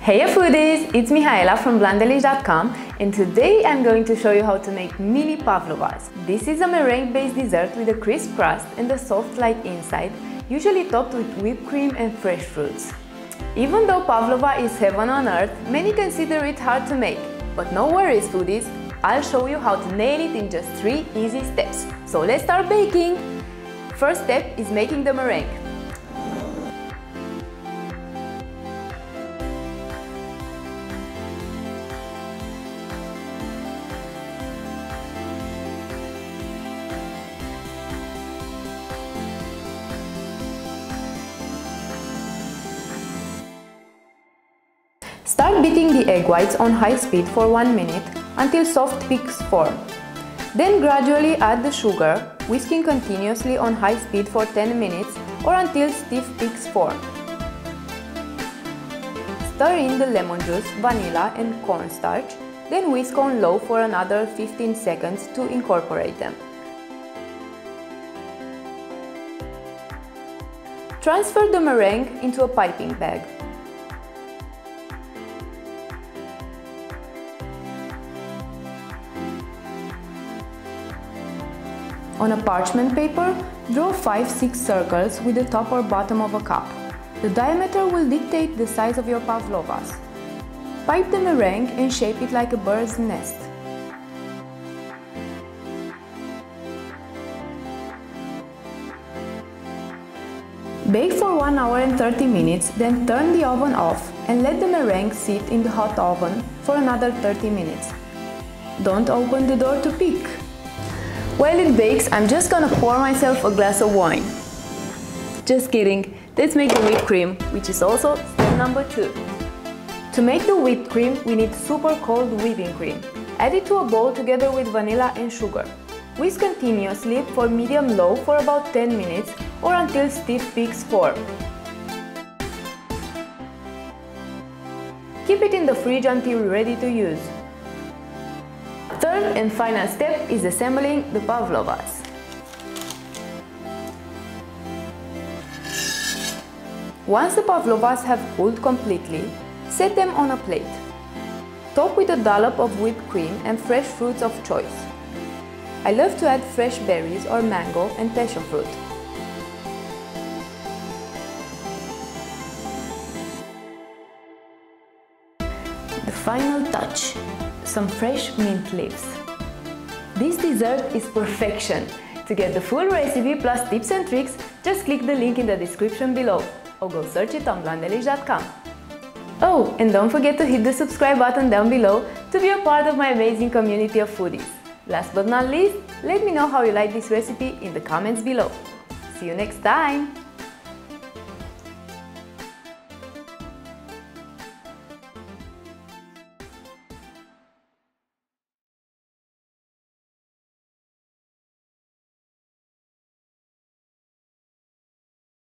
Hey foodies, it's Mihaela from Blondelish.com, and today I'm going to show you how to make mini pavlovas. This is a meringue-based dessert with a crisp crust and a soft light inside, usually topped with whipped cream and fresh fruits. Even though pavlova is heaven on earth, many consider it hard to make. But no worries foodies, I'll show you how to nail it in just 3 easy steps. So let's start baking! First step is making the meringue. Start beating the egg whites on high speed for 1 minute until soft peaks form. Then gradually add the sugar, whisking continuously on high speed for 10 minutes or until stiff peaks form. Stir in the lemon juice, vanilla and cornstarch, then whisk on low for another 15 seconds to incorporate them. Transfer the meringue into a piping bag. On a parchment paper, draw 5-6 circles with the top or bottom of a cup. The diameter will dictate the size of your pavlovas. Pipe the meringue and shape it like a bird's nest. Bake for 1 hour and 30 minutes, then turn the oven off and let the meringue sit in the hot oven for another 30 minutes. Don't open the door to peek. While it bakes, I'm just gonna pour myself a glass of wine. Just kidding, let's make the whipped cream, which is also step number 2. To make the whipped cream, we need super cold whipping cream. Add it to a bowl together with vanilla and sugar. Whisk continuously for medium-low for about 10 minutes or until stiff peaks form. Keep it in the fridge until ready to use. Third and final step is assembling the pavlovas. Once the pavlovas have cooled completely, set them on a plate. Top with a dollop of whipped cream and fresh fruits of choice. I love to add fresh berries or mango and passion fruit. The final touch. Some fresh mint leaves. This dessert is perfection. To get the full recipe plus tips and tricks, just click the link in the description below or go search it on Blondelish.com. Oh, and don't forget to hit the subscribe button down below to be a part of my amazing community of foodies. Last but not least, let me know how you like this recipe in the comments below. See you next time!